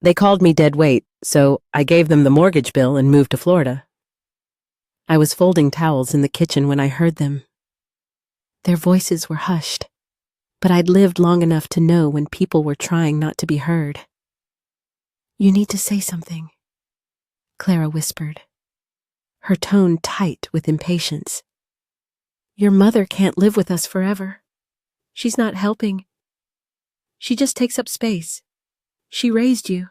They called me dead weight, so I gave them the mortgage bill and moved to Florida. I was folding towels in the kitchen when I heard them. Their voices were hushed, but I'd lived long enough to know when people were trying not to be heard. "You need to say something," Clara whispered, her tone tight with impatience. "Your mother can't live with us forever. She's not helping. She just takes up space. She raised you."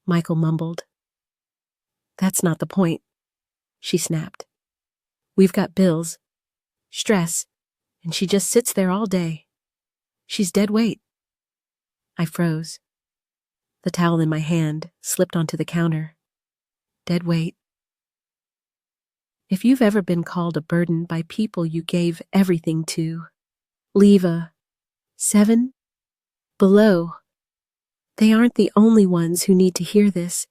Michael mumbled. "That's not the point," she snapped. "We've got bills, stress, and she just sits there all day. She's dead weight." I froze. The towel in my hand slipped onto the counter. Dead weight. If you've ever been called a burden by people you gave everything to, leave a 7 below. They aren't the only ones who need to hear this.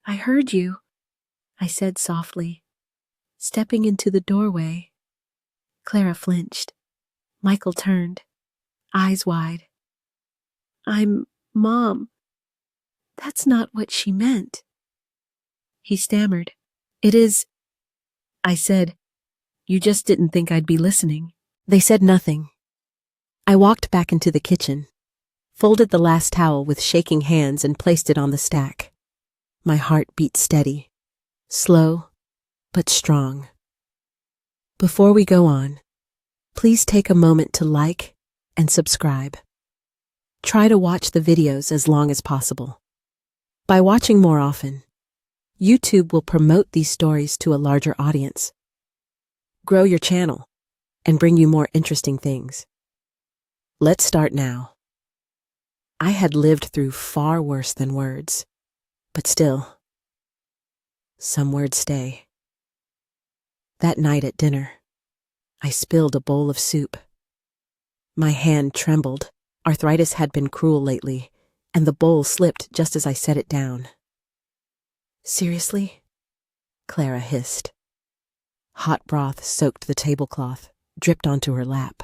"I heard you," I said softly, stepping into the doorway. Clara flinched. Michael turned, eyes wide. "I'm Mom. That's not what she meant." He stammered. "It is," I said. "You just didn't think I'd be listening." They said nothing. I walked back into the kitchen, folded the last towel with shaking hands and placed it on the stack. My heart beat steady, slow, but strong. Before we go on, please take a moment to like and subscribe. Try to watch the videos as long as possible. By watching more often, YouTube will promote these stories to a larger audience, grow your channel, and bring you more interesting things. Let's start now. I had lived through far worse than words, but still, some words stay. That night at dinner, I spilled a bowl of soup. My hand trembled. Arthritis had been cruel lately, and the bowl slipped just as I set it down. "Seriously?" Clara hissed. Hot broth soaked the tablecloth, dripped onto her lap.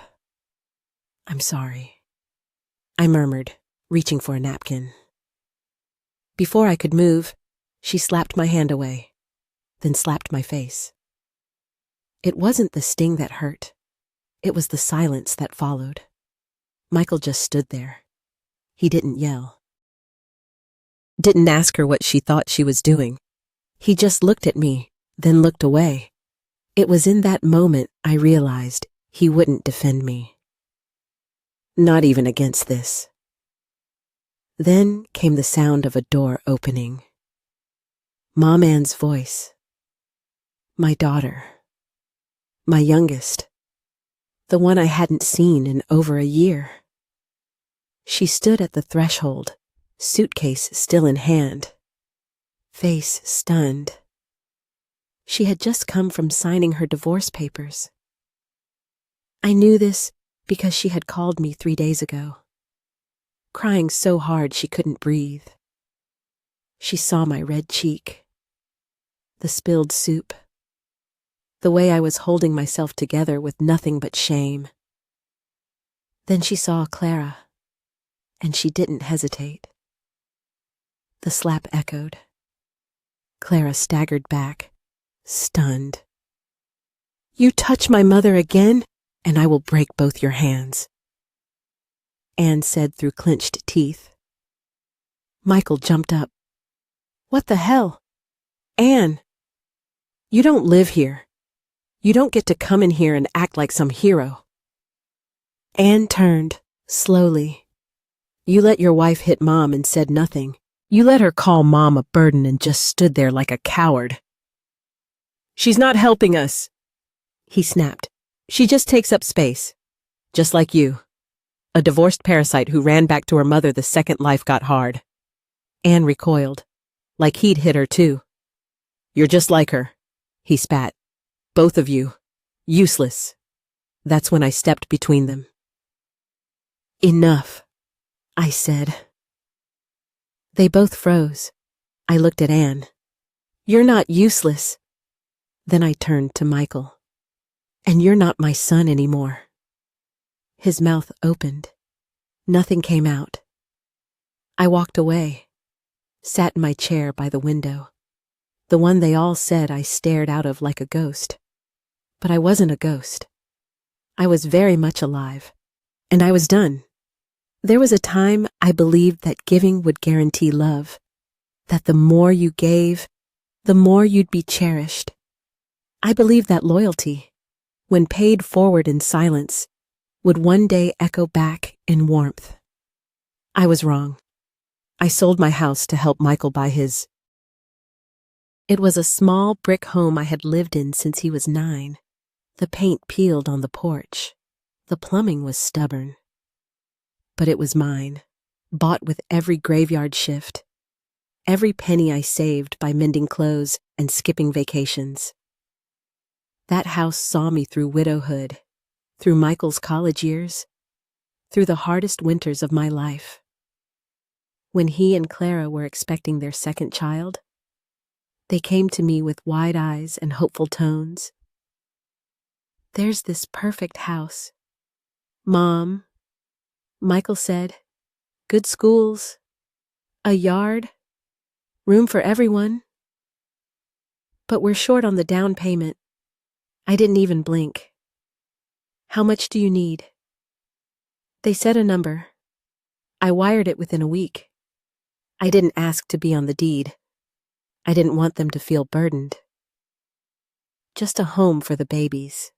"I'm sorry," I murmured, reaching for a napkin. Before I could move, she slapped my hand away, then slapped my face. It wasn't the sting that hurt. It was the silence that followed. Michael just stood there. He didn't yell. Didn't ask her what she thought she was doing. He just looked at me, then looked away. It was in that moment I realized he wouldn't defend me. Not even against this. Then came the sound of a door opening. Mom Ann's voice. My daughter. My youngest. The one I hadn't seen in over a year. She stood at the threshold, suitcase still in hand, face stunned. She had just come from signing her divorce papers. I knew this because she had called me 3 days ago, crying so hard she couldn't breathe. She saw my red cheek, the spilled soup, the way I was holding myself together with nothing but shame. Then she saw Clara, and she didn't hesitate. The slap echoed. Clara staggered back, stunned. "You touch my mother again, and I will break both your hands," Anne said through clenched teeth. Michael jumped up. "What the hell? Anne, you don't live here. You don't get to come in here and act like some hero." Anne turned, slowly. "You let your wife hit Mom and said nothing. You let her call Mom a burden and just stood there like a coward." "She's not helping us," he snapped. "She just takes up space. Just like you. A divorced parasite who ran back to her mother the second life got hard." Anne recoiled, like he'd hit her too. "You're just like her," he spat. "Both of you. Useless." That's when I stepped between them. "Enough," I said. They both froze. I looked at Anne. "You're not useless." Then I turned to Michael. "And you're not my son anymore." His mouth opened. Nothing came out. I walked away, sat in my chair by the window, the one they all said I stared out of like a ghost. But I wasn't a ghost. I was very much alive, and I was done. There was a time I believed that giving would guarantee love, that the more you gave, the more you'd be cherished. I believed that loyalty, when paid forward in silence, would one day echo back in warmth. I was wrong. I sold my house to help Michael buy his. It was a small brick home I had lived in since he was 9. The paint peeled on the porch. The plumbing was stubborn. But it was mine, bought with every graveyard shift, every penny I saved by mending clothes and skipping vacations. That house saw me through widowhood, through Michael's college years, through the hardest winters of my life. When he and Clara were expecting their second child, they came to me with wide eyes and hopeful tones. "There's this perfect house. Mom," Michael said, "good schools, a yard, room for everyone. But we're short on the down payment." I didn't even blink. "How much do you need?" They said a number. I wired it within a week. I didn't ask to be on the deed. I didn't want them to feel burdened. Just a home for the babies.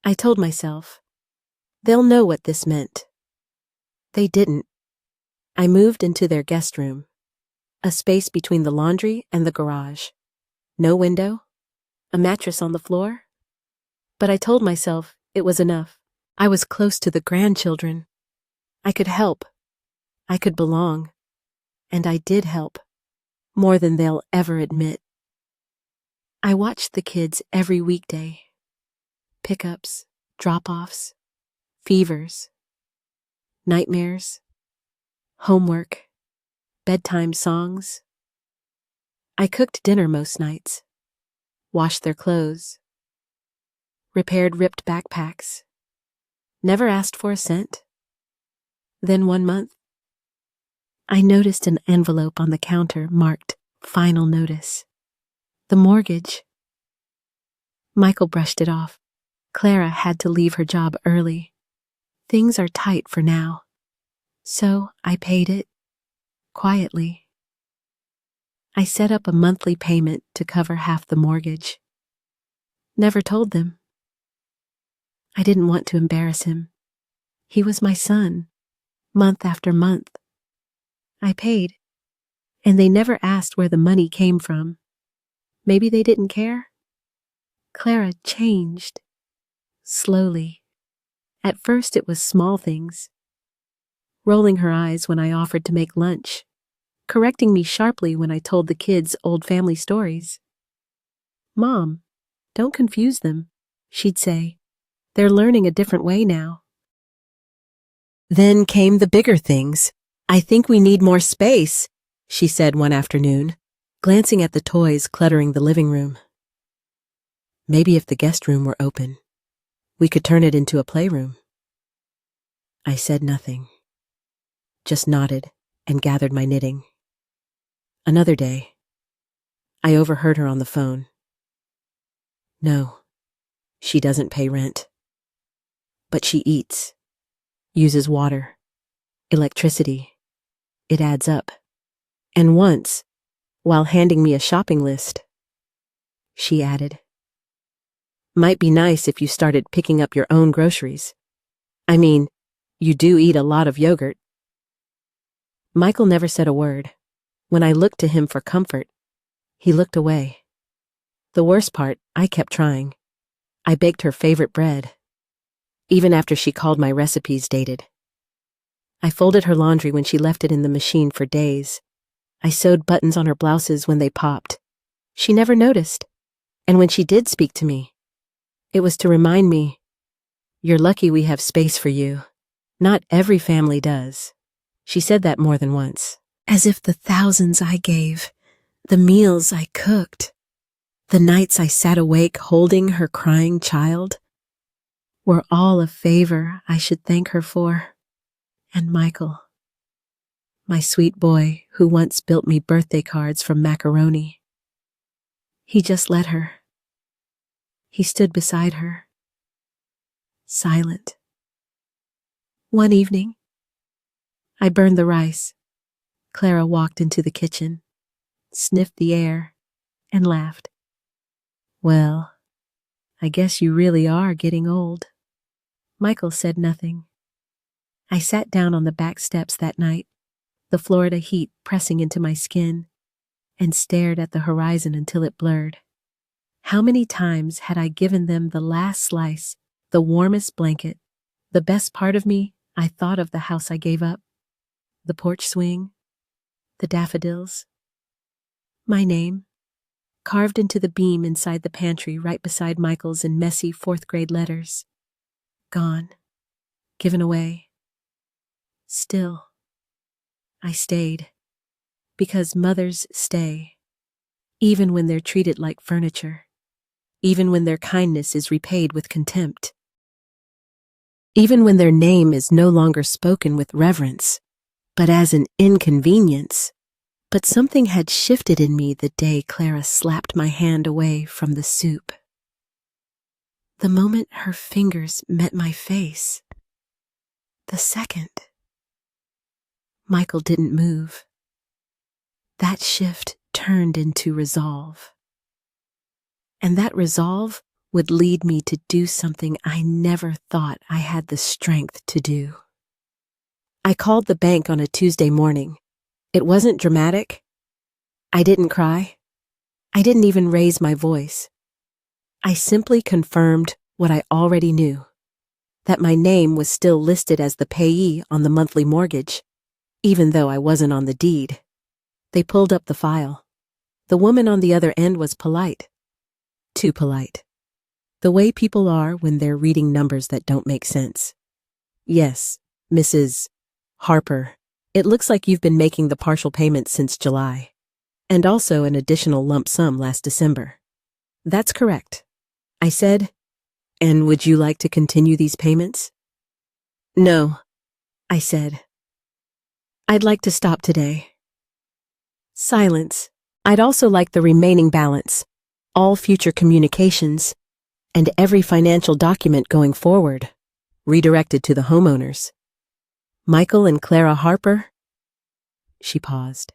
I told myself, they'll know what this meant. They didn't. I moved into their guest room, a space between the laundry and the garage. No window, a mattress on the floor. But I told myself it was enough. I was close to the grandchildren. I could help. I could belong. And I did help, more than they'll ever admit. I watched the kids every weekday. Pickups, drop-offs, fevers, nightmares, homework, bedtime songs. I cooked dinner most nights, washed their clothes, repaired ripped backpacks, never asked for a cent. Then one month, I noticed an envelope on the counter marked "Final Notice." The mortgage. Michael brushed it off. Clara had to leave her job early. Things are tight for now. So I paid it, quietly. I set up a monthly payment to cover half the mortgage. Never told them. I didn't want to embarrass him. He was my son, month after month. I paid, and they never asked where the money came from. Maybe they didn't care? Clara changed. Slowly. At first it was small things. Rolling her eyes when I offered to make lunch, correcting me sharply when I told the kids old family stories. "Mom, don't confuse them," she'd say. "They're learning a different way now." Then came the bigger things. "I think we need more space," she said one afternoon, glancing at the toys cluttering the living room. "Maybe if the guest room were open, we could turn it into a playroom." I said nothing, just nodded and gathered my knitting. Another day, I overheard her on the phone. "No, she doesn't pay rent. But she eats, uses water, electricity. It adds up." And once, while handing me a shopping list, she added, "Might be nice if you started picking up your own groceries. I mean, you do eat a lot of yogurt." Michael never said a word. When I looked to him for comfort, he looked away. The worst part, I kept trying. I baked her favorite bread, even after she called my recipes dated. I folded her laundry when she left it in the machine for days. I sewed buttons on her blouses when they popped. She never noticed. And when she did speak to me, it was to remind me, "You're lucky we have space for you. Not every family does." She said that more than once, as if the thousands I gave, the meals I cooked, the nights I sat awake holding her crying child, were all a favor I should thank her for. And Michael. My sweet boy who once built me birthday cards from macaroni. He just let her. He stood beside her, silent. One evening, I burned the rice. Clara walked into the kitchen, sniffed the air, and laughed. Well, I guess you really are getting old. Michael said nothing. I sat down on the back steps that night, the Florida heat pressing into my skin, and stared at the horizon until it blurred. How many times had I given them the last slice, the warmest blanket, the best part of me? I thought of the house I gave up, the porch swing, the daffodils. My name, carved into the beam inside the pantry right beside Michael's in messy fourth-grade letters. Gone. Given away. Still, I stayed. Because mothers stay. Even when they're treated like furniture. Even when their kindness is repaid with contempt. Even when their name is no longer spoken with reverence, but as an inconvenience. But something had shifted in me the day Clara slapped my hand away from the soup. The moment her fingers met my face. The second. Michael didn't move. That shift turned into resolve. And that resolve would lead me to do something I never thought I had the strength to do. I called the bank on a Tuesday morning. It wasn't dramatic. I didn't cry. I didn't even raise my voice. I simply confirmed what I already knew, that my name was still listed as the payee on the monthly mortgage, even though I wasn't on the deed. They pulled up the file. The woman on the other end was polite. Too polite. The way people are when they're reading numbers that don't make sense. Yes, Mrs. Harper, it looks like you've been making the partial payments since July, and also an additional lump sum last December. That's correct, I said. And would you like to continue these payments? No, I said. I'd like to stop today. Silence. I'd also like the remaining balance, all future communications, and every financial document going forward, redirected to the homeowners. Michael and Clara Harper? She paused.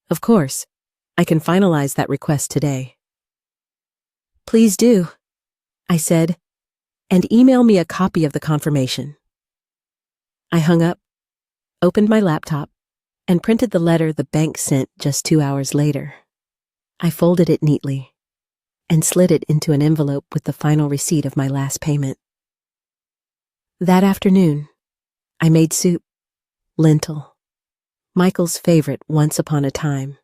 Of course, I can finalize that request today. Please do, I said, and email me a copy of the confirmation. I hung up, opened my laptop, and printed the letter the bank sent just 2 hours later. I folded it neatly and slid it into an envelope with the final receipt of my last payment. That afternoon, I made soup, lentil, Michael's favorite once upon a time.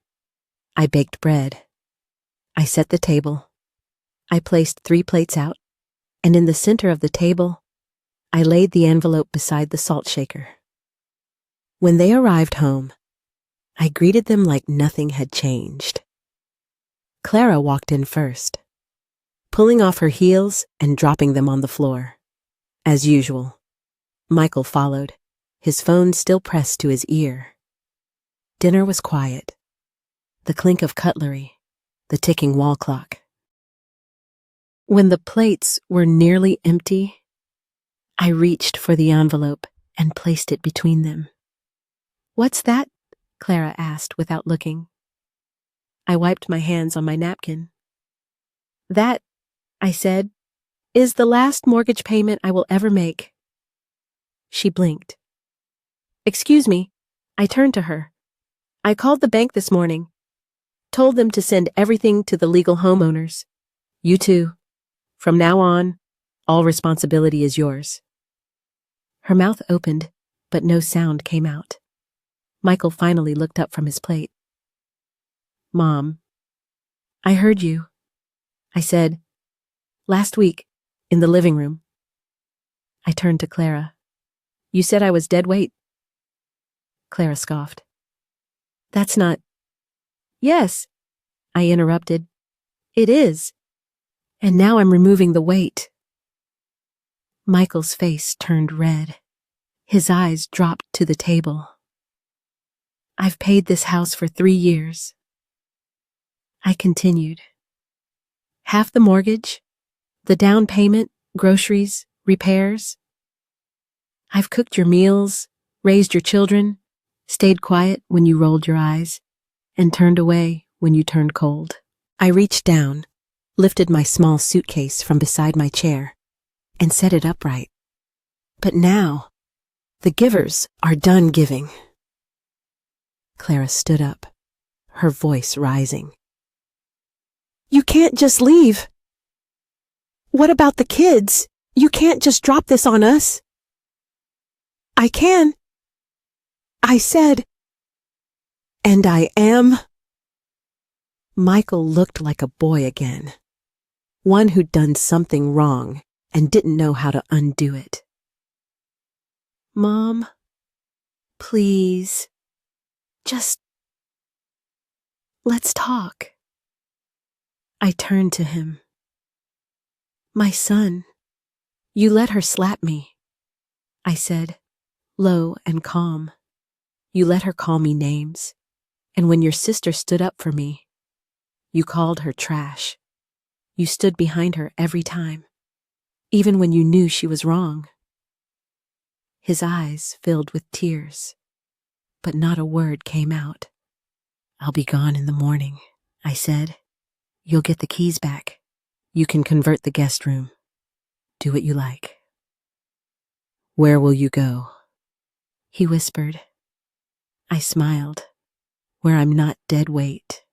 I baked bread. I set the table. I placed 3 plates out, and in the center of the table, I laid the envelope beside the salt shaker. When they arrived home, I greeted them like nothing had changed. Clara walked in first, pulling off her heels and dropping them on the floor. As usual, Michael followed, his phone still pressed to his ear. Dinner was quiet. The clink of cutlery, the ticking wall clock. When the plates were nearly empty, I reached for the envelope and placed it between them. What's that? Clara asked without looking. I wiped my hands on my napkin. That, I said, is the last mortgage payment I will ever make. She blinked. Excuse me, I turned to her. I called the bank this morning, told them to send everything to the legal homeowners. You too. From now on, all responsibility is yours. Her mouth opened, but no sound came out. Michael finally looked up from his plate. Mom, I heard you, I said, last week, in the living room. I turned to Clara. You said I was dead weight. Clara scoffed. That's not... Yes, I interrupted. It is. And now I'm removing the weight. — Michael's face turned red. His eyes dropped to the table. I've paid this house for 3 years. I continued. Half the mortgage, the down payment, groceries, repairs. I've cooked your meals, raised your children, stayed quiet when you rolled your eyes, and turned away when you turned cold. I reached down, lifted my small suitcase from beside my chair, and set it upright. But now, the givers are done giving. Clara stood up, her voice rising. You can't just leave. What about the kids? You can't just drop this on us. I can. I said, and I am. Michael looked like a boy again, one who'd done something wrong and didn't know how to undo it. Mom, please, just let's talk. I turned to him. My son, you let her slap me, I said, low and calm. You let her call me names, and when your sister stood up for me, you called her trash. You stood behind her every time, even when you knew she was wrong. His eyes filled with tears, but not a word came out. I'll be gone in the morning, I said. You'll get the keys back. You can convert the guest room. Do what you like. Where will you go? He whispered. I smiled. Where I'm not dead weight.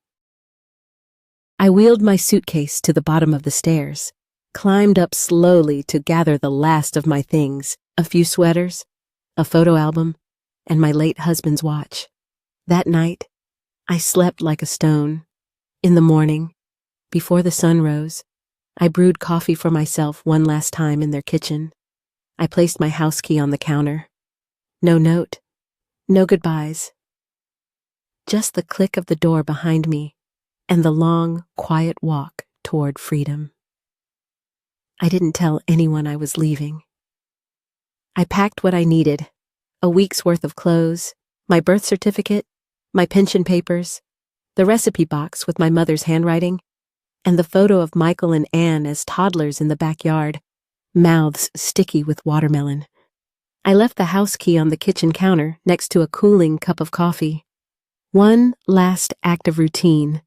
I wheeled my suitcase to the bottom of the stairs, climbed up slowly to gather the last of my things, a few sweaters, a photo album, and my late husband's watch. That night, I slept like a stone. In the morning, before the sun rose, I brewed coffee for myself one last time in their kitchen. I placed my house key on the counter. No note, no goodbyes. Just the click of the door behind me and the long, quiet walk toward freedom. I didn't tell anyone I was leaving. I packed what I needed, a week's worth of clothes, my birth certificate, my pension papers, the recipe box with my mother's handwriting, and the photo of Michael and Anne as toddlers in the backyard, mouths sticky with watermelon. I left the house key on the kitchen counter next to a cooling cup of coffee. One last act of routine.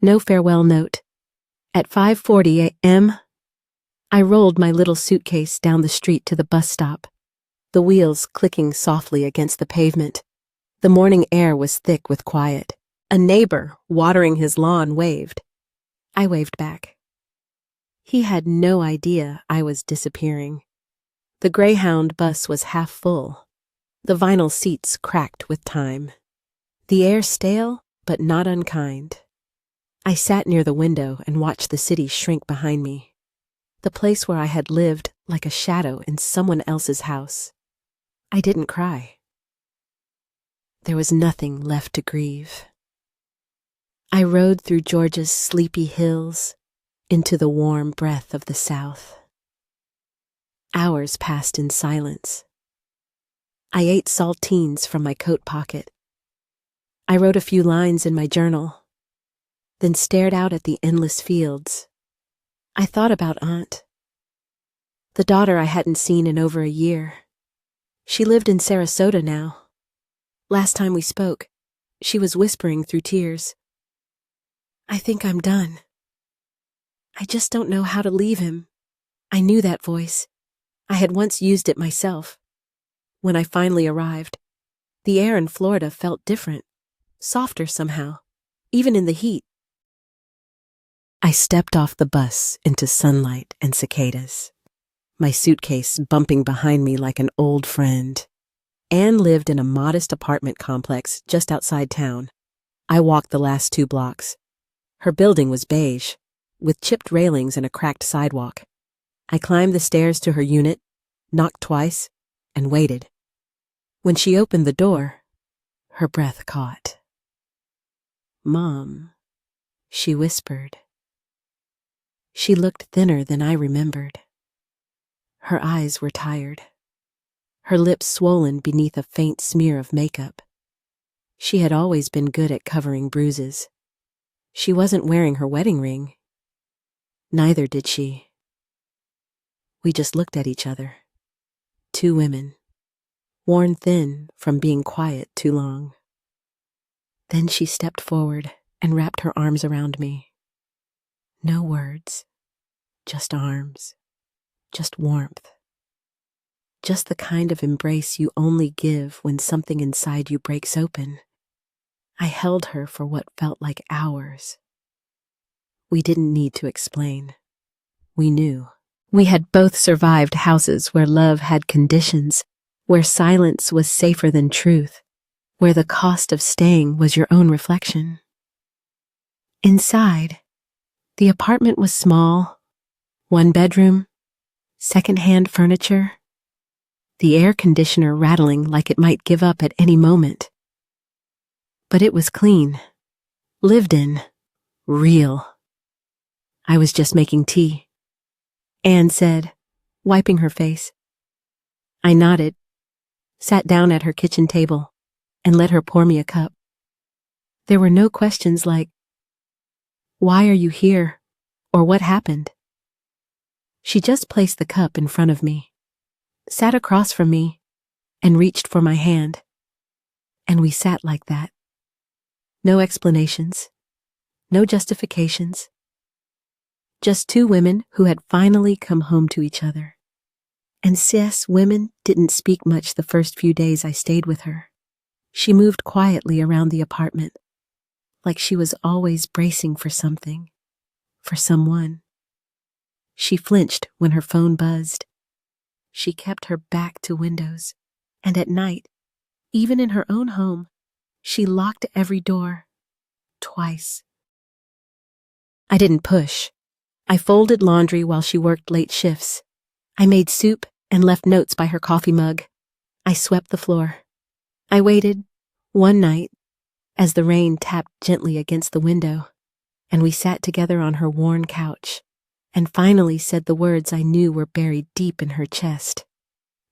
No farewell note. At 5:40 a.m., I rolled my little suitcase down the street to the bus stop, the wheels clicking softly against the pavement. The morning air was thick with quiet. A neighbor, watering his lawn, waved. I waved back. He had no idea I was disappearing. The Greyhound bus was half full, the vinyl seats cracked with time. The air stale, but not unkind. I sat near the window and watched the city shrink behind me, the place where I had lived like a shadow in someone else's house. I didn't cry. There was nothing left to grieve. I rode through Georgia's sleepy hills into the warm breath of the South. Hours passed in silence. I ate saltines from my coat pocket. I wrote a few lines in my journal, then stared out at the endless fields. I thought about Aunt, the daughter I hadn't seen in over a year. She lived in Sarasota now. Last time we spoke, she was whispering through tears. I think I'm done. I just don't know how to leave him. I knew that voice. I had once used it myself. When I finally arrived, the air in Florida felt different, softer somehow, even in the heat. I stepped off the bus into sunlight and cicadas, my suitcase bumping behind me like an old friend. Anne lived in a modest apartment complex just outside town. I walked the last 2 blocks. Her building was beige, with chipped railings and a cracked sidewalk. I climbed the stairs to her unit, knocked twice, and waited. When she opened the door, her breath caught. "Mom," she whispered. She looked thinner than I remembered. Her eyes were tired, her lips swollen beneath a faint smear of makeup. She had always been good at covering bruises. She wasn't wearing her wedding ring. Neither did she. We just looked at each other. Two women, worn thin from being quiet too long. Then she stepped forward and wrapped her arms around me. No words, just arms, just warmth. Just the kind of embrace you only give when something inside you breaks open. I held her for what felt like hours. We didn't need to explain. We knew. We had both survived houses where love had conditions, where silence was safer than truth, where the cost of staying was your own reflection. Inside, the apartment was small, one bedroom, second-hand furniture, the air conditioner rattling like it might give up at any moment. But it was clean, lived in, real. I was just making tea. Anne said, wiping her face. I nodded, sat down at her kitchen table, and let her pour me a cup. There were no questions like, "Why are you here?" or "What happened?" She just placed the cup in front of me, sat across from me, and reached for my hand. And we sat like that. No explanations, no justifications. Just two women who had finally come home to each other. And sis, women didn't speak much the first few days I stayed with her. She moved quietly around the apartment, like she was always bracing for something, for someone. She flinched when her phone buzzed. She kept her back to windows, and at night, even in her own home, she locked every door, twice. I didn't push. I folded laundry while she worked late shifts. I made soup and left notes by her coffee mug. I swept the floor. I waited, one night, as the rain tapped gently against the window, and we sat together on her worn couch, and finally said the words I knew were buried deep in her chest.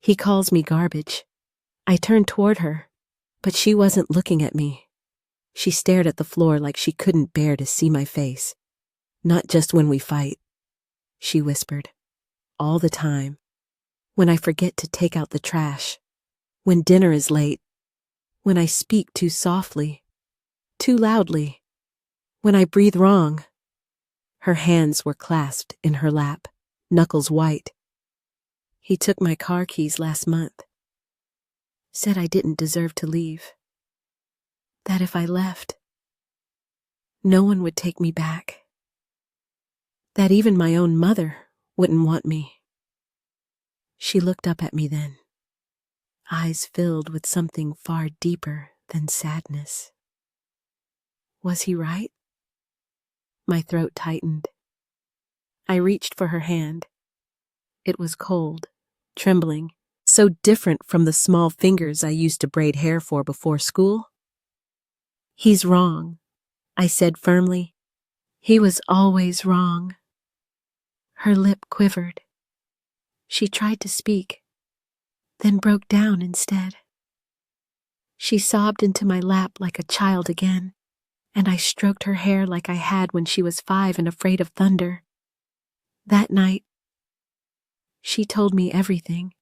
He calls me garbage. I turned toward her, but she wasn't looking at me. She stared at the floor like she couldn't bear to see my face. "Not just when we fight," she whispered. "All the time. When I forget to take out the trash. When dinner is late. When I speak too softly. Too loudly. When I breathe wrong." Her hands were clasped in her lap, knuckles white. "He took my car keys last month. Said I didn't deserve to leave. That if I left, no one would take me back. That even my own mother wouldn't want me." She looked up at me then, eyes filled with something far deeper than sadness. Was he right? My throat tightened. I reached for her hand. It was cold, trembling, so different from the small fingers I used to braid hair for before school. "He's wrong," I said firmly. "He was always wrong." Her lip quivered. She tried to speak, then broke down instead. She sobbed into my lap like a child again, and I stroked her hair like I had when she was 5 and afraid of thunder. That night, she told me everything.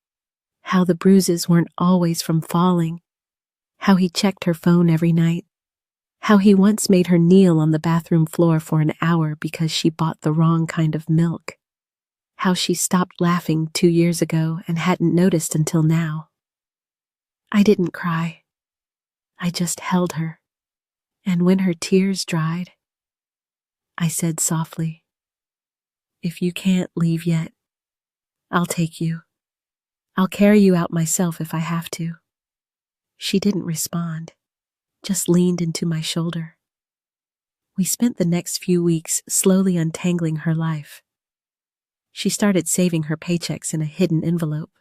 How the bruises weren't always from falling. How he checked her phone every night. How he once made her kneel on the bathroom floor for an hour because she bought the wrong kind of milk. How she stopped laughing 2 years ago and hadn't noticed until now. I didn't cry. I just held her. And when her tears dried, I said softly, "If you can't leave yet, I'll take you. I'll carry you out myself if I have to." She didn't respond, just leaned into my shoulder. We spent the next few weeks slowly untangling her life. She started saving her paychecks in a hidden envelope.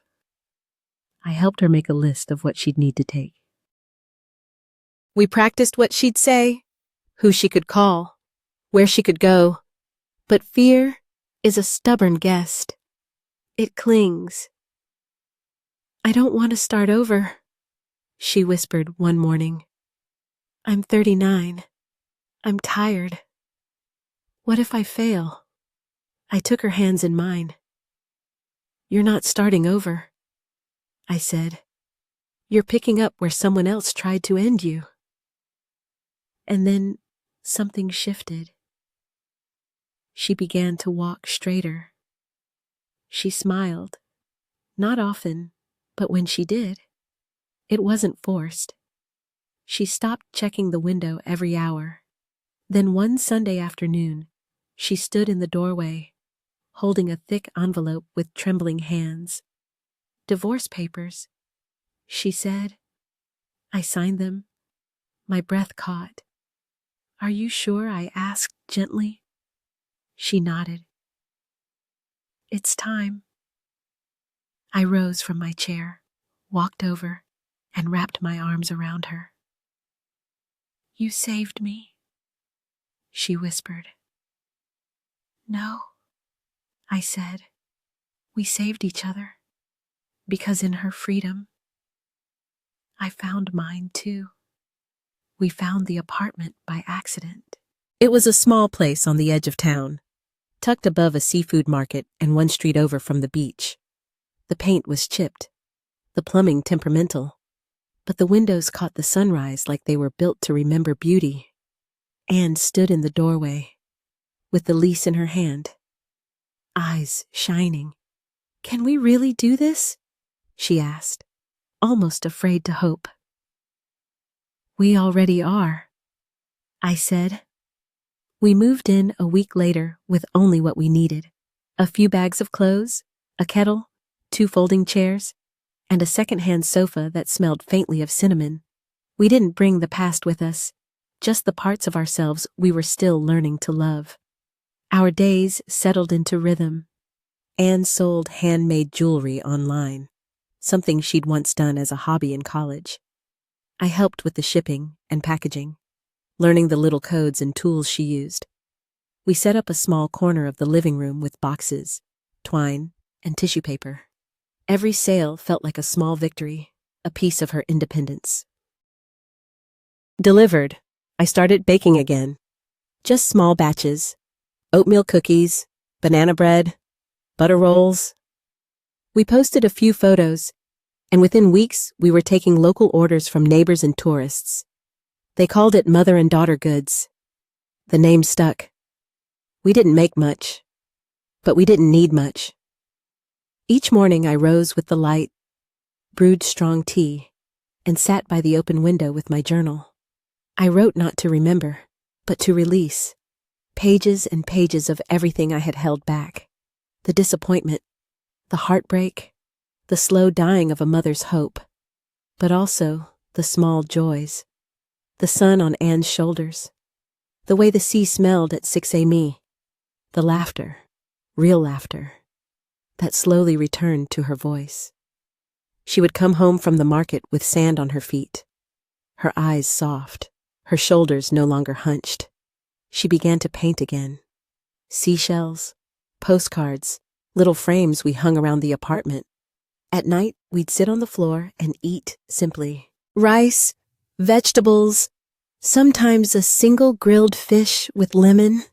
I helped her make a list of what she'd need to take. We practiced what she'd say, who she could call, where she could go. But fear is a stubborn guest. It clings. "I don't want to start over," she whispered one morning. I'm 39. I'm tired. What if I fail? I took her hands in mine. You're not starting over, I said. You're picking up where someone else tried to end you. And then something shifted. She began to walk straighter. She smiled. Not often, but when she did, it wasn't forced. She stopped checking the window every hour. Then one Sunday afternoon, she stood in the doorway, holding a thick envelope with trembling hands. Divorce papers, she said. I signed them. My breath caught. Are you sure? I asked gently. She nodded. It's time. I rose from my chair, walked over, and wrapped my arms around her. You saved me, she whispered. No, I said. We saved each other, because in her freedom, I found mine too. We found the apartment by accident. It was a small place on the edge of town, tucked above a seafood market and one street over from the beach. The paint was chipped, the plumbing temperamental, but the windows caught the sunrise like they were built to remember beauty. Anne stood in the doorway, with the lease in her hand, eyes shining. Can we really do this? She asked, almost afraid to hope. We already are, I said. We moved in a week later with only what we needed. A few bags of clothes, a kettle, 2 folding chairs, and a second-hand sofa that smelled faintly of cinnamon. We didn't bring the past with us, just the parts of ourselves we were still learning to love. Our days settled into rhythm. Anne sold handmade jewelry online, something she'd once done as a hobby in college. I helped with the shipping and packaging, learning the little codes and tools she used. We set up a small corner of the living room with boxes, twine, and tissue paper. Every sale felt like a small victory, a piece of her independence. Delivered, I started baking again. Just small batches. Oatmeal cookies, banana bread, butter rolls. We posted a few photos, and within weeks we were taking local orders from neighbors and tourists. They called it mother and daughter goods. The name stuck. We didn't make much, but we didn't need much. Each morning I rose with the light, brewed strong tea, and sat by the open window with my journal. I wrote not to remember, but to release. Pages and pages of everything I had held back. The disappointment, the heartbreak, the slow dying of a mother's hope, but also the small joys. The sun on Anne's shoulders, the way the sea smelled at 6 a.m., the laughter, real laughter, that slowly returned to her voice. She would come home from the market with sand on her feet, her eyes soft, her shoulders no longer hunched. She began to paint again. Seashells, postcards, little frames we hung around the apartment. At night, we'd sit on the floor and eat simply. Rice, vegetables, sometimes a single grilled fish with lemon.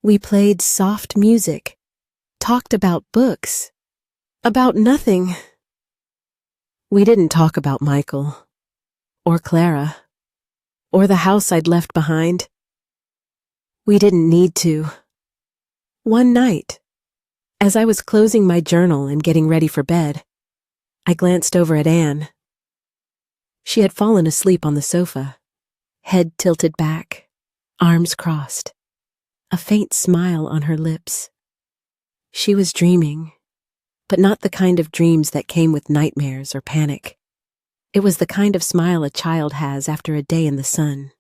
We played soft music, talked about books, about nothing. We didn't talk about Michael, or Clara, or the house I'd left behind. We didn't need to. One night, as I was closing my journal and getting ready for bed, I glanced over at Anne. She had fallen asleep on the sofa, head tilted back, arms crossed, a faint smile on her lips. She was dreaming, but not the kind of dreams that came with nightmares or panic. It was the kind of smile a child has after a day in the sun,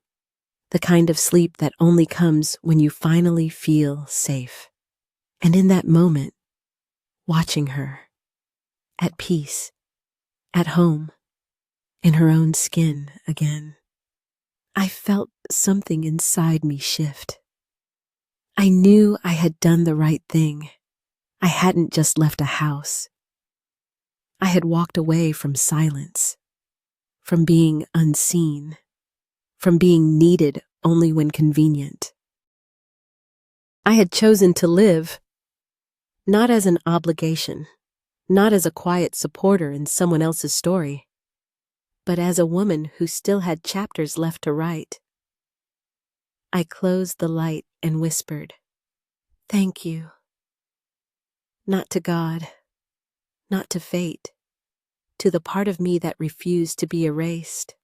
the kind of sleep that only comes when you finally feel safe. And in that moment, watching her, at peace, at home, in her own skin again, I felt something inside me shift. I knew I had done the right thing. I hadn't just left a house. I had walked away from silence, from being unseen, from being needed only when convenient. I had chosen to live, not as an obligation, not as a quiet supporter in someone else's story, but as a woman who still had chapters left to write. I closed the light and whispered, "Thank you." Not to God, not to fate, to the part of me that refused to be erased,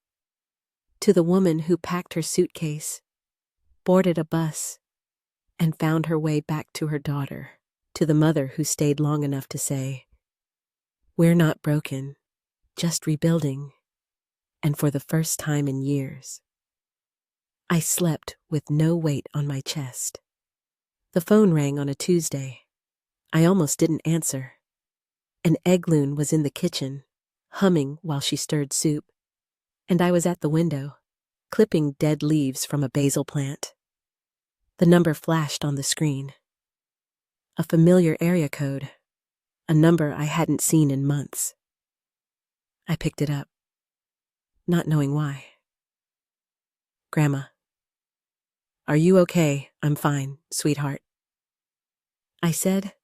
to the woman who packed her suitcase, boarded a bus, and found her way back to her daughter, to the mother who stayed long enough to say, "We're not broken, just rebuilding," and for the first time in years. I slept with no weight on my chest. The phone rang on a Tuesday. I almost didn't answer. An egg loon was in the kitchen, humming while she stirred soup, and I was at the window, clipping dead leaves from a basil plant. The number flashed on the screen. A familiar area code, a number I hadn't seen in months. I picked it up, not knowing why. "Grandma." "Are you okay?" "I'm fine, sweetheart," I said,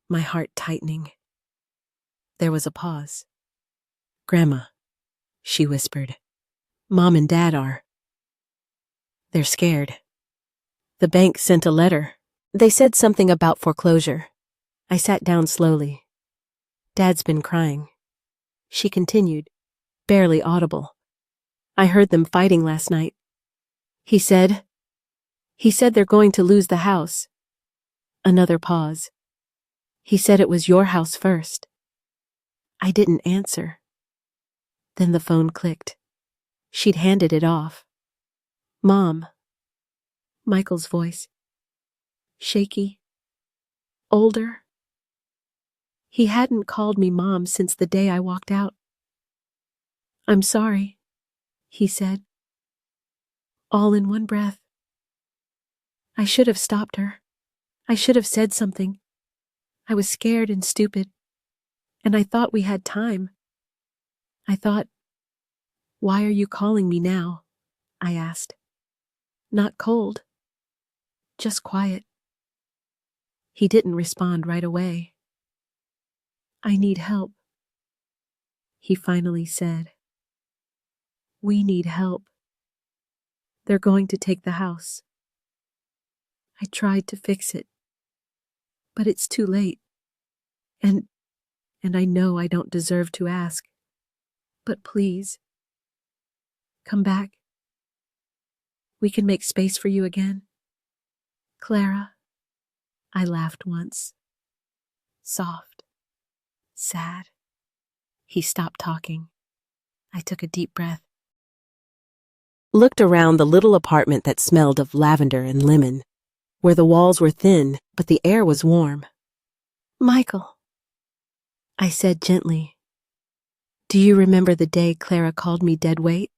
my heart tightening. There was a pause. "Grandma," she whispered, "Mom and Dad are. They're scared. The bank sent a letter. They said something about foreclosure." I sat down slowly. "Dad's been crying," she continued, barely audible. "I heard them fighting last night. He said they're going to lose the house." Another pause. "He said it was your house first." I didn't answer. Then the phone clicked. She'd handed it off. "Mom." Michael's voice. Shaky. Older. He hadn't called me Mom since the day I walked out. "I'm sorry," he said, all in one breath. I should have stopped her. I should have said something. I was scared and stupid, and I thought we had time. I thought, "Why are you calling me now?" I asked. Not cold, just quiet. He didn't respond right away. "I need help," he finally said. "We need help. They're going to take the house. I tried to fix it, but it's too late. And I know I don't deserve to ask, but please, come back. We can make space for you again. Clara." I laughed once. Soft. Sad. He stopped talking. I took a deep breath. Looked around the little apartment that smelled of lavender and lemon, where the walls were thin, but the air was warm. "Michael," I said gently, "do you remember the day Clara called me dead weight?"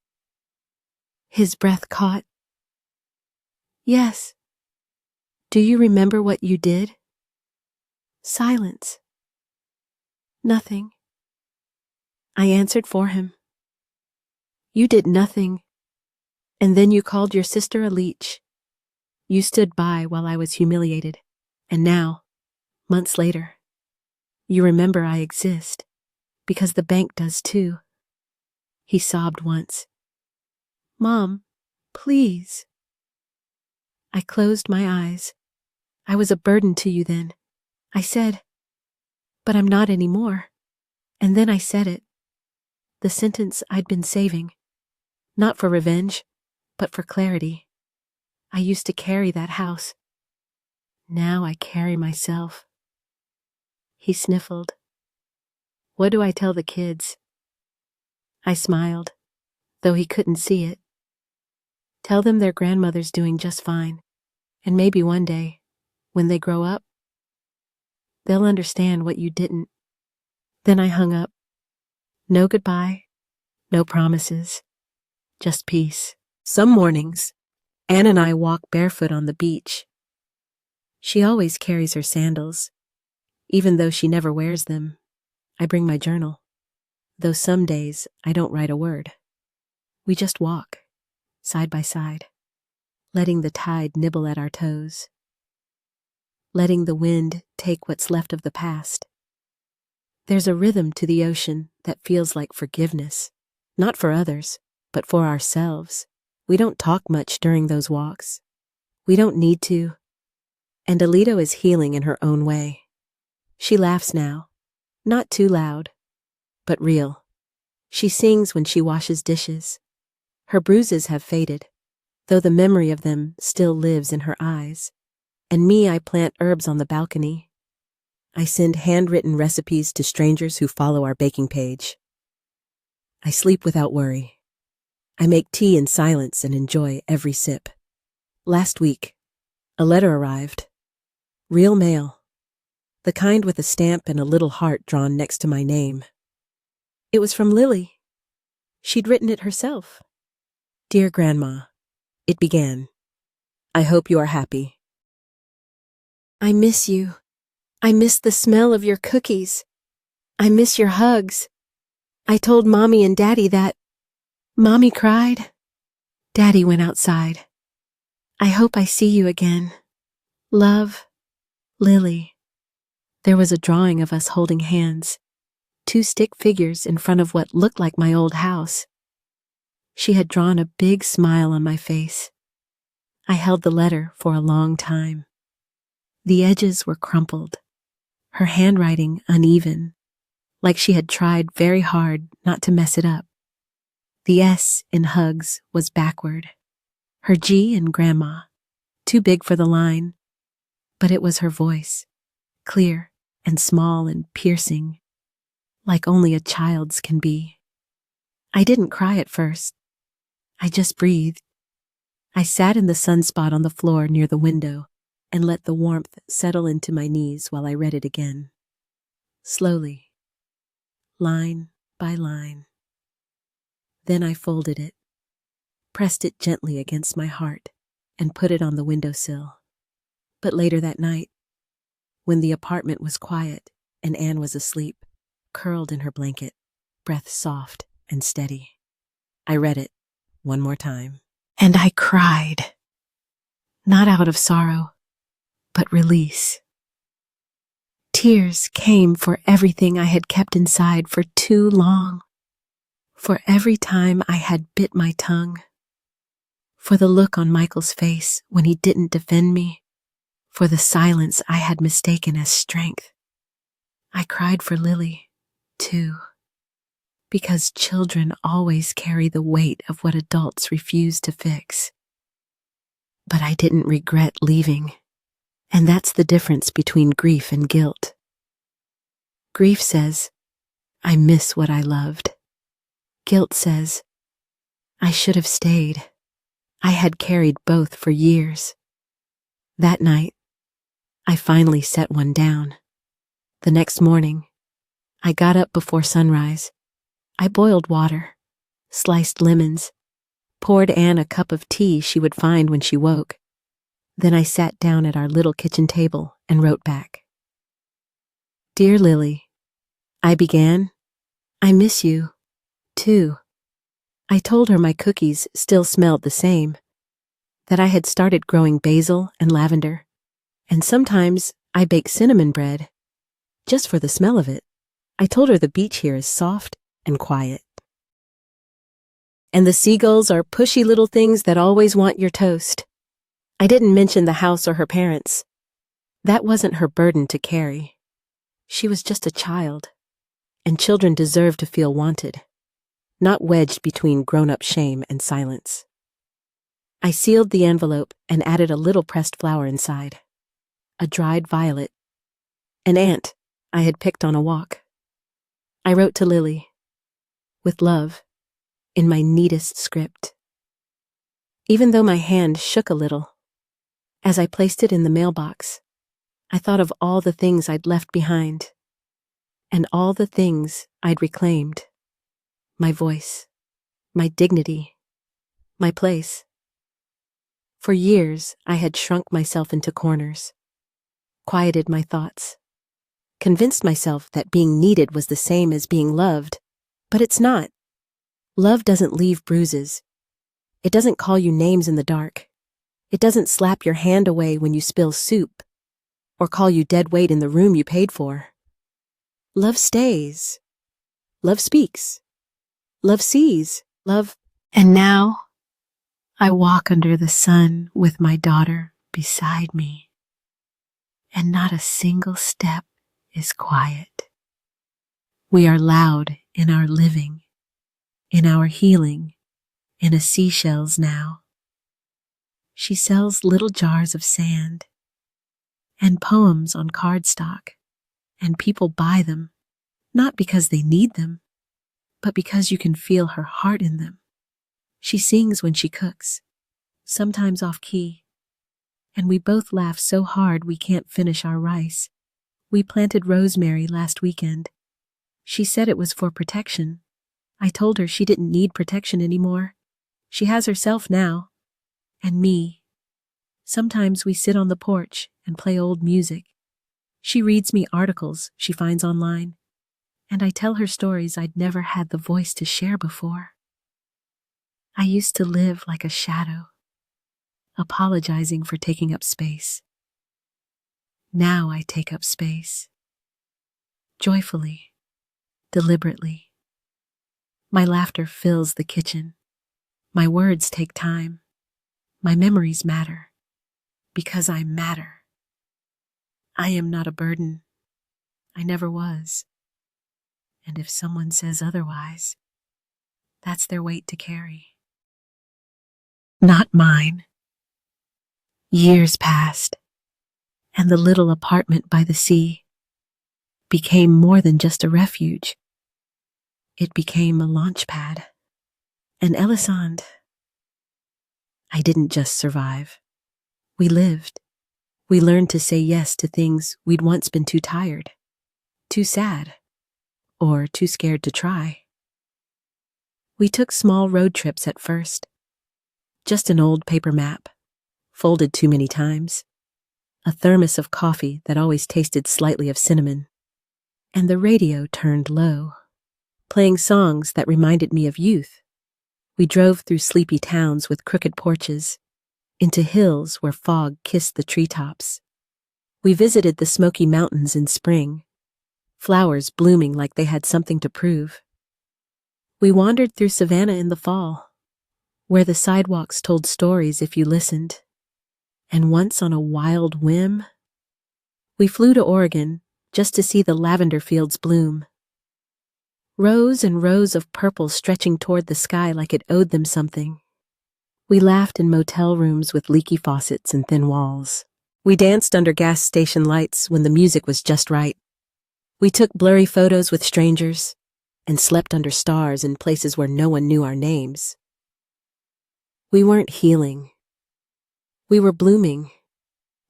His breath caught. "Yes." "Do you remember what you did?" Silence. "Nothing." I answered for him. "You did nothing, and then you called your sister a leech. You stood by while I was humiliated, and now, months later, you remember I exist, because the bank does too." He sobbed once. "Mom, please." I closed my eyes. "I was a burden to you then," I said, "but I'm not anymore." And then I said it, the sentence I'd been saving, not for revenge, but for clarity. I used to carry that house. Now I carry myself. He sniffled. "What do I tell the kids?" I smiled, though he couldn't see it. "Tell them their grandmother's doing just fine, and maybe one day, when they grow up, they'll understand what you didn't." Then I hung up. No goodbye, no promises, just peace. Some mornings, Anne and I walk barefoot on the beach. She always carries her sandals, even though she never wears them. I bring my journal, though some days I don't write a word. We just walk, side by side, letting the tide nibble at our toes, letting the wind take what's left of the past. There's a rhythm to the ocean that feels like forgiveness, not for others, but for ourselves. We don't talk much during those walks. We don't need to. And Alito is healing in her own way. She laughs now, not too loud, but real. She sings when she washes dishes. Her bruises have faded, though the memory of them still lives in her eyes. And me, I plant herbs on the balcony. I send handwritten recipes to strangers who follow our baking page. I sleep without worry. I make tea in silence and enjoy every sip. Last week, a letter arrived. Real mail. The kind with a stamp and a little heart drawn next to my name. It was from Lily. She'd written it herself. Dear Grandma, it began. I hope you are happy. I miss you. I miss the smell of your cookies. I miss your hugs. I told Mommy and Daddy that. Mommy cried. Daddy went outside. I hope I see you again. Love, Lily. There was a drawing of us holding hands, 2 stick figures in front of what looked like my old house. She had drawn a big smile on my face. I held the letter for a long time. The edges were crumpled, her handwriting uneven, like she had tried very hard not to mess it up. The S in hugs was backward, her G in Grandma, too big for the line, but it was her voice, clear and small and piercing, like only a child's can be. I didn't cry at first. I just breathed. I sat in the sunspot on the floor near the window and let the warmth settle into my knees while I read it again. Slowly, line by line. Then I folded it, pressed it gently against my heart, and put it on the windowsill. But later that night, when the apartment was quiet and Anne was asleep, curled in her blanket, breath soft and steady, I read it one more time. And I cried, not out of sorrow, but release. Tears came for everything I had kept inside for too long, for every time I had bit my tongue, for the look on Michael's face when he didn't defend me, for the silence I had mistaken as strength. I cried for Lily, too, because children always carry the weight of what adults refuse to fix. But I didn't regret leaving, and that's the difference between grief and guilt. Grief says, I miss what I loved. Guilt says, I should have stayed. I had carried both for years. That night, I finally set one down. The next morning, I got up before sunrise. I boiled water, sliced lemons, poured Anne a cup of tea she would find when she woke. Then I sat down at our little kitchen table and wrote back. Dear Lily, I began, I miss you, too. I told her my cookies still smelled the same, that I had started growing basil and lavender, and sometimes I bake cinnamon bread, just for the smell of it. I told her the beach here is soft and quiet. And the seagulls are pushy little things that always want your toast. I didn't mention the house or her parents. That wasn't her burden to carry. She was just a child, and children deserve to feel wanted, not wedged between grown-up shame and silence. I sealed the envelope and added a little pressed flower inside, a dried violet, an ant I had picked on a walk. I wrote to Lily, with love, in my neatest script. Even though my hand shook a little, as I placed it in the mailbox, I thought of all the things I'd left behind, and all the things I'd reclaimed. My voice, my dignity, my place. For years, I had shrunk myself into corners, quieted my thoughts, convinced myself that being needed was the same as being loved, but it's not. Love doesn't leave bruises. It doesn't call you names in the dark. It doesn't slap your hand away when you spill soup, or call you dead weight in the room you paid for. Love stays. Love speaks. Love sees. Love. And now, I walk under the sun with my daughter beside me, and not a single step is quiet. We are loud in our living, in our healing, in a seashells now. She sells little jars of sand and poems on cardstock, and people buy them, not because they need them, but because you can feel her heart in them. She sings when she cooks, sometimes off key, and we both laugh so hard we can't finish our rice. We planted rosemary last weekend. She said it was for protection. I told her she didn't need protection anymore. She has herself now, and me. Sometimes we sit on the porch and play old music. She reads me articles she finds online, and I tell her stories I'd never had the voice to share before. I used to live like a shadow, apologizing for taking up space. Now I take up space, joyfully, deliberately. My laughter fills the kitchen. My words take time. My memories matter, because I matter. I am not a burden. I never was. And if someone says otherwise, that's their weight to carry. Not mine. Years passed, and the little apartment by the sea became more than just a refuge. It became a launch pad. And Elisande, I didn't just survive. We lived. We learned to say yes to things we'd once been too tired, too sad, or too scared to try. We took small road trips at first. Just an old paper map, folded too many times, a thermos of coffee that always tasted slightly of cinnamon, and the radio turned low, playing songs that reminded me of youth. We drove through sleepy towns with crooked porches, into hills where fog kissed the treetops. We visited the Smoky Mountains in spring, flowers blooming like they had something to prove. We wandered through Savannah in the fall, where the sidewalks told stories if you listened. And once on a wild whim, we flew to Oregon just to see the lavender fields bloom. Rows and rows of purple stretching toward the sky like it owed them something. We laughed in motel rooms with leaky faucets and thin walls. We danced under gas station lights when the music was just right. We took blurry photos with strangers and slept under stars in places where no one knew our names. We weren't healing. We were blooming.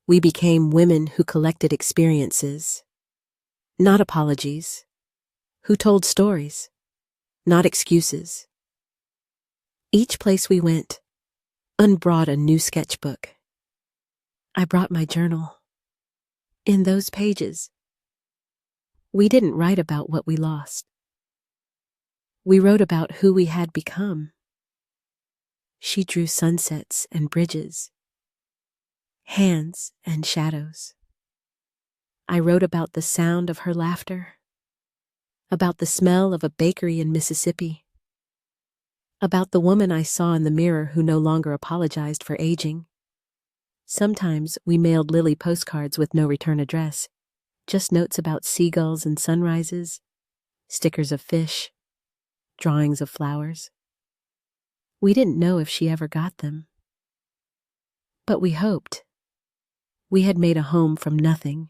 We became women who collected experiences, not apologies, who told stories, not excuses. Each place we went, unbrought a new sketchbook. I brought my journal. In those pages, we didn't write about what we lost. We wrote about who we had become. She drew sunsets and bridges, hands and shadows. I wrote about the sound of her laughter, about the smell of a bakery in Mississippi, about the woman I saw in the mirror who no longer apologized for aging. Sometimes we mailed Lily postcards with no return address, just notes about seagulls and sunrises, stickers of fish, drawings of flowers. We didn't know if she ever got them. But we hoped. We had made a home from nothing.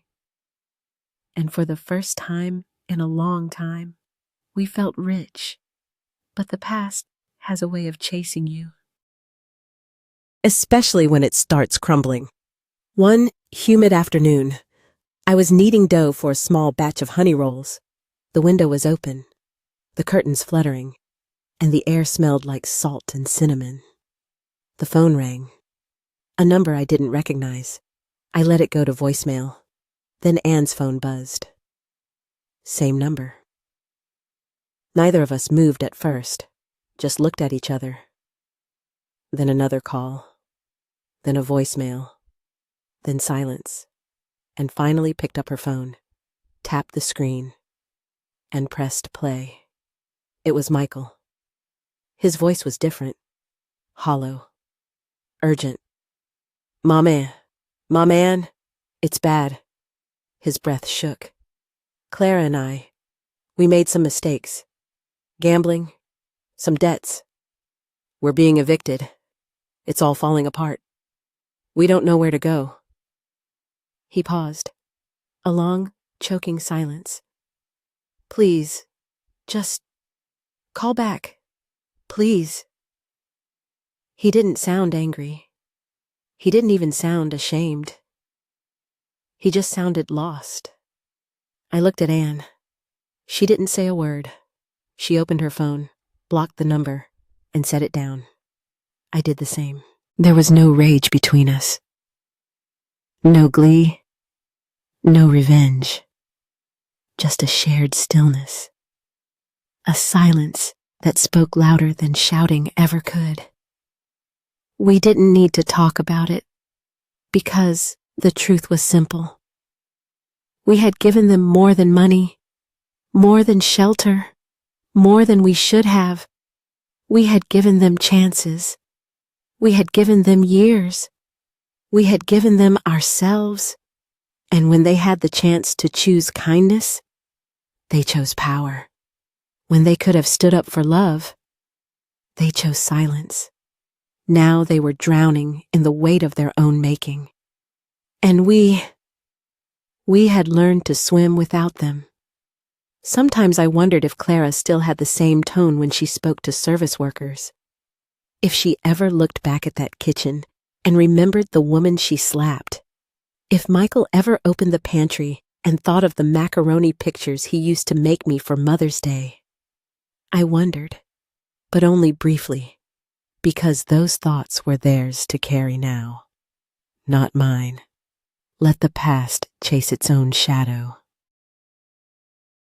And for the first time in a long time, we felt rich. But the past has a way of chasing you. Especially when it starts crumbling. One humid afternoon, I was kneading dough for a small batch of honey rolls. The window was open, the curtains fluttering, and the air smelled like salt and cinnamon. The phone rang. A number I didn't recognize. I let it go to voicemail. Then Anne's phone buzzed. Same number. Neither of us moved at first, just looked at each other. then another call, then a voicemail, then silence, and finally picked up her phone, tapped the screen, and pressed play. It was Michael. His voice was different, hollow, urgent. "Ma man, it's bad." His breath shook. "Clara and we made some mistakes. Gambling, some debts. We're being evicted. It's all falling apart. We don't know where to go." He paused. A long, choking silence. "Please, just call back. Please." He didn't sound angry. He didn't even sound ashamed. He just sounded lost. I looked at Anne. She didn't say a word. She opened her phone, blocked the number, and set it down. I did the same. There was no rage between us. No glee. No revenge. Just a shared stillness. A silence that spoke louder than shouting ever could. We didn't need to talk about it, because the truth was simple. We had given them more than money, more than shelter, more than we should have. We had given them chances. We had given them years. We had given them ourselves. And when they had the chance to choose kindness, they chose power. When they could have stood up for love, they chose silence. Now they were drowning in the weight of their own making. And we had learned to swim without them. Sometimes I wondered if Clara still had the same tone when she spoke to service workers. If she ever looked back at that kitchen and remembered the woman she slapped. If Michael ever opened the pantry and thought of the macaroni pictures he used to make me for Mother's Day. I wondered, but only briefly. Because those thoughts were theirs to carry now, not mine. Let the past chase its own shadow.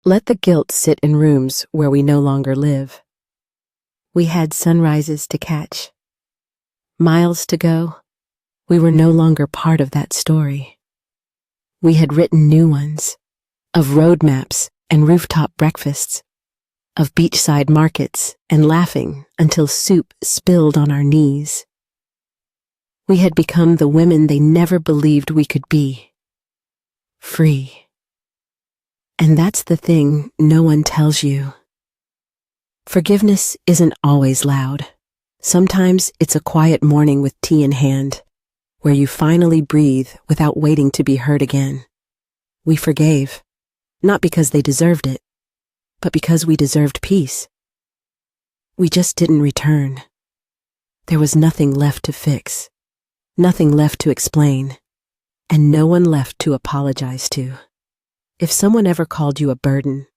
Let the guilt sit in rooms where we no longer live. We had sunrises to catch, miles to go. We were no longer part of that story. We had written new ones, of road maps and rooftop breakfasts, of beachside markets and laughing until soup spilled on our knees. We had become the women they never believed we could be. Free. And that's the thing no one tells you. Forgiveness isn't always loud. Sometimes it's a quiet morning with tea in hand, where you finally breathe without waiting to be heard again. We forgave, not because they deserved it, but because we deserved peace. We just didn't return. There was nothing left to fix, nothing left to explain, and no one left to apologize to. If someone ever called you a burden,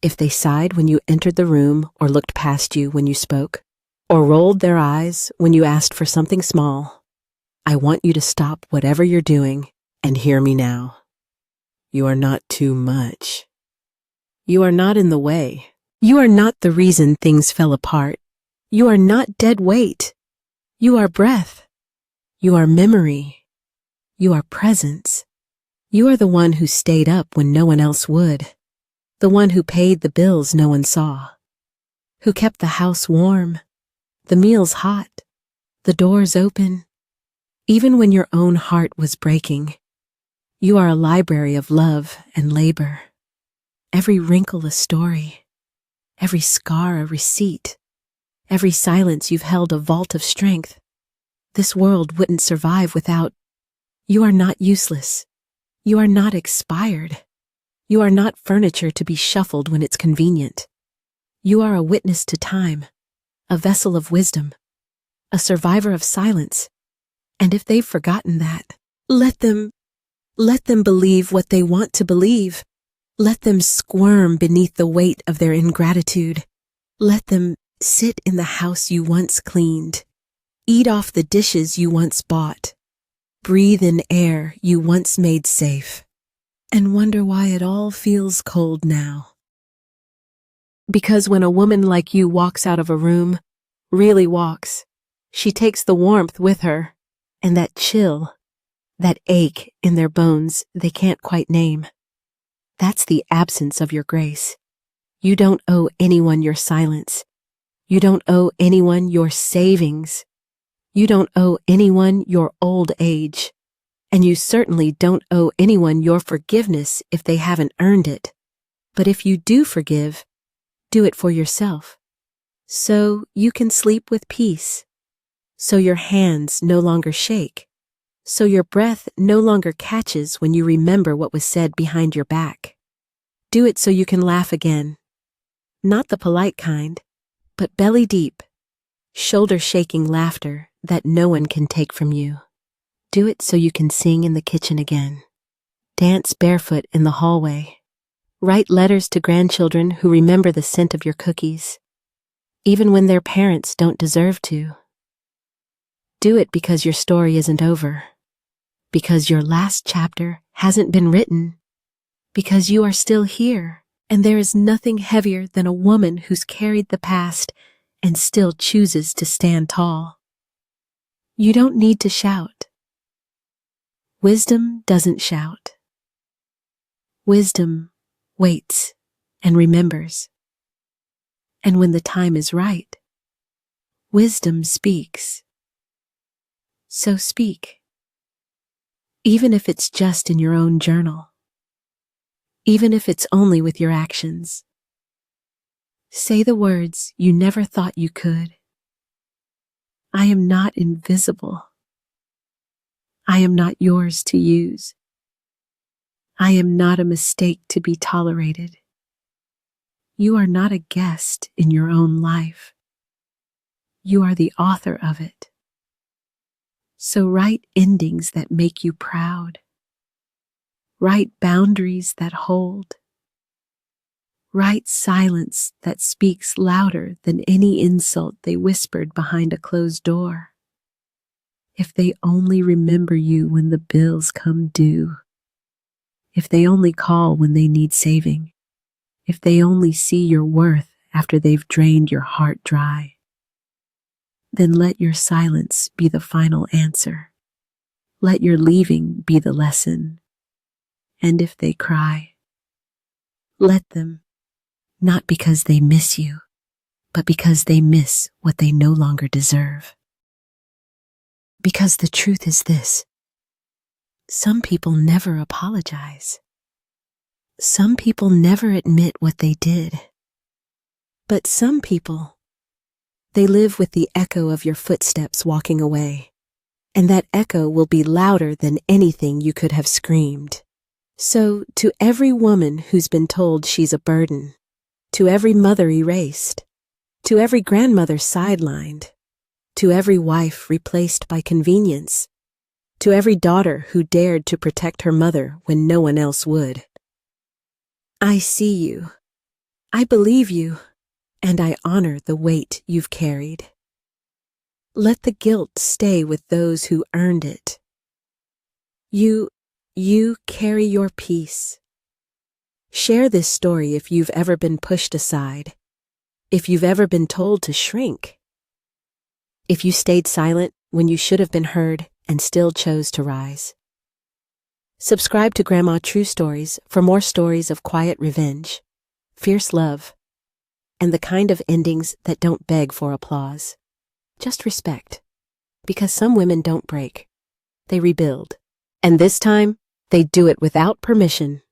if they sighed when you entered the room or looked past you when you spoke, or rolled their eyes when you asked for something small, I want you to stop whatever you're doing and hear me now. You are not too much. You are not in the way. You are not the reason things fell apart. You are not dead weight. You are breath. You are memory. You are presence. You are the one who stayed up when no one else would. The one who paid the bills no one saw. Who kept the house warm, the meals hot, the doors open. Even when your own heart was breaking, you are a library of love and labor. Every wrinkle a story, every scar a receipt, every silence you've held a vault of strength. This world wouldn't survive without. You are not useless. You are not expired. You are not furniture to be shuffled when it's convenient. You are a witness to time, a vessel of wisdom, a survivor of silence. And if they've forgotten that, let them believe what they want to believe. Let them squirm beneath the weight of their ingratitude. Let them sit in the house you once cleaned, eat off the dishes you once bought, breathe in air you once made safe, and wonder why it all feels cold now. Because when a woman like you walks out of a room, really walks, She takes the warmth with her, and that chill, that ache in their bones they can't quite name. That's the absence of your grace. You don't owe anyone your silence. You don't owe anyone your savings. You don't owe anyone your old age. And you certainly don't owe anyone your forgiveness if they haven't earned it. But if you do forgive, do it for yourself. So you can sleep with peace. So your hands no longer shake. So your breath no longer catches when you remember what was said behind your back. Do it so you can laugh again. Not the polite kind, but belly deep, shoulder-shaking laughter that no one can take from you. Do it so you can sing in the kitchen again. Dance barefoot in the hallway. Write letters to grandchildren who remember the scent of your cookies, even when their parents don't deserve to. Do it because your story isn't over, because your last chapter hasn't been written, because you are still here, and there is nothing heavier than a woman who's carried the past and still chooses to stand tall. You don't need to shout. Wisdom doesn't shout. Wisdom waits and remembers. And when the time is right, wisdom speaks. So speak. Even if it's just in your own journal. Even if it's only with your actions. Say the words you never thought you could. I am not invisible. I am not yours to use. I am not a mistake to be tolerated. You are not a guest in your own life. You are the author of it. So write endings that make you proud. Write boundaries that hold. Write silence that speaks louder than any insult they whispered behind a closed door. If they only remember you when the bills come due. If they only call when they need saving. If they only see your worth after they've drained your heart dry. Then let your silence be the final answer. Let your leaving be the lesson. And if they cry, let them, not because they miss you, but because they miss what they no longer deserve. Because the truth is this: some people never apologize. Some people never admit what they did. But some people, they live with the echo of your footsteps walking away, and that echo will be louder than anything you could have screamed. So, to every woman who's been told she's a burden, to every mother erased, to every grandmother sidelined, to every wife replaced by convenience, to every daughter who dared to protect her mother when no one else would. I see you, I believe you, and I honor the weight you've carried. Let the guilt stay with those who earned it. You carry your peace. Share this story if you've ever been pushed aside, if you've ever been told to shrink, if you stayed silent when you should have been heard and still chose to rise. Subscribe to Grandma True Stories for more stories of quiet revenge, fierce love, and the kind of endings that don't beg for applause. Just respect, because some women don't break, they rebuild. And this time, they do it without permission.